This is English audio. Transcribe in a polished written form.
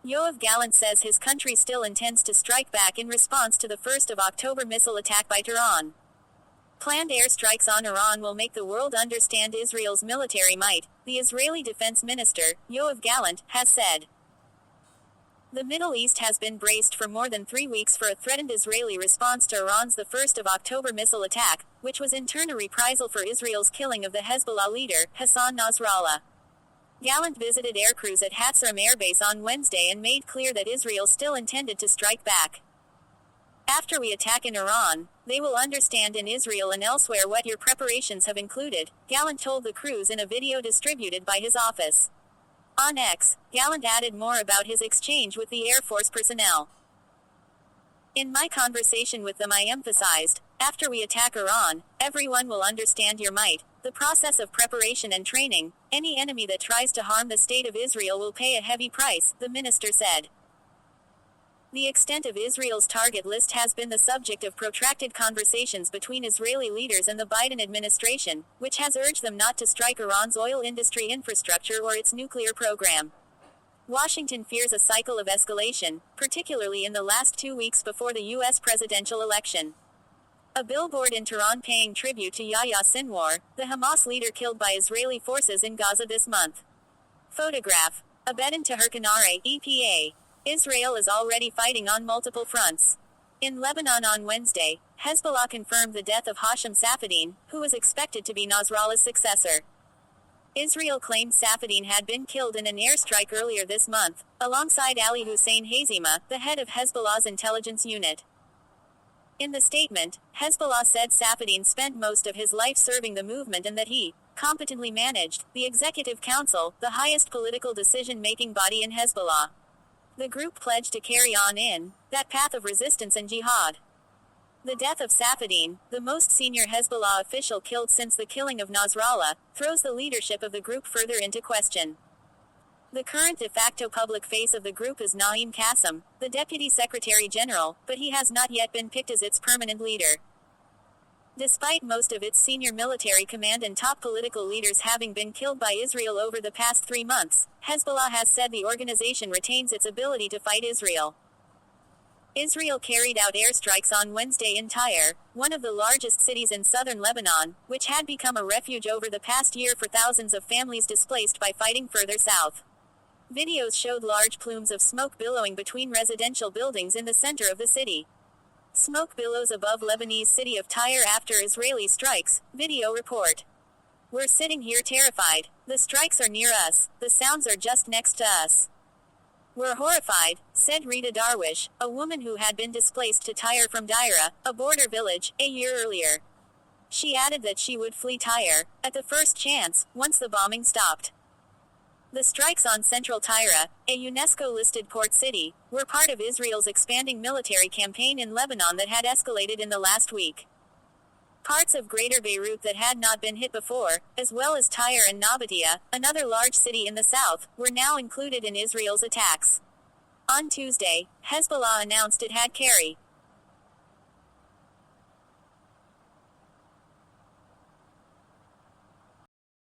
Yoav Gallant says his country still intends to strike back in response to the 1st of October missile attack by Tehran. Planned airstrikes on Iran will make the world understand Israel's military might, the Israeli Defense Minister, Yoav Gallant, has said. The Middle East has been braced for more than 3 weeks for a threatened Israeli response to Iran's 1st of October missile attack, which was in turn a reprisal for Israel's killing of the Hezbollah leader, Hassan Nasrallah. Gallant visited aircrews at Hatzerim airbase on Wednesday and made clear that Israel still intended to strike back. After we attack in Iran, they will understand in Israel and elsewhere what your preparations have included, Gallant told the crews in a video distributed by his office. On X, Gallant added more about his exchange with the Air Force personnel. In my conversation with them I emphasized, after we attack Iran, everyone will understand your might, the process of preparation and training. Any enemy that tries to harm the state of Israel will pay a heavy price, the minister said. The extent of Israel's target list has been the subject of protracted conversations between Israeli leaders and the Biden administration, which has urged them not to strike Iran's oil industry infrastructure or its nuclear program. Washington fears a cycle of escalation, particularly in the last 2 weeks before the U.S. presidential election. A billboard in Tehran paying tribute to Yahya Sinwar, the Hamas leader killed by Israeli forces in Gaza this month. Photograph. Abedan Teherkanare, EPA. Israel is already fighting on multiple fronts. In Lebanon on Wednesday, Hezbollah confirmed the death of Hashem Safadine, who was expected to be Nasrallah's successor. Israel claimed Safadine had been killed in an airstrike earlier this month, alongside Ali Hussein Hazima, the head of Hezbollah's intelligence unit. In the statement, Hezbollah said Safadine spent most of his life serving the movement and that he competently managed the Executive Council, the highest political decision-making body in Hezbollah. The group pledged to carry on in that path of resistance and jihad. The death of Safadine, the most senior Hezbollah official killed since the killing of Nasrallah, throws the leadership of the group further into question. The current de facto public face of the group is Naim Qassem, the Deputy Secretary General, but he has not yet been picked as its permanent leader. Despite most of its senior military command and top political leaders having been killed by Israel over the past 3 months, Hezbollah has said the organization retains its ability to fight Israel. Israel carried out airstrikes on Wednesday in Tyre, one of the largest cities in southern Lebanon, which had become a refuge over the past year for thousands of families displaced by fighting further south. Videos showed large plumes of smoke billowing between residential buildings in the center of the city. Smoke billows above Lebanese city of Tyre after Israeli strikes, video report. We're sitting here terrified. The strikes are near us, the sounds are just next to us. We're horrified, said Rita Darwish, a woman who had been displaced to Tyre from Daira, a border village, a year earlier. She added that she would flee Tyre, at the first chance, once the bombing stopped. The strikes on central Tyre, a UNESCO-listed port city, were part of Israel's expanding military campaign in Lebanon that had escalated in the last week. Parts of Greater Beirut that had not been hit before, as well as Tyre and Nabatea, another large city in the south, were now included in Israel's attacks. On Tuesday, Hezbollah announced it had carried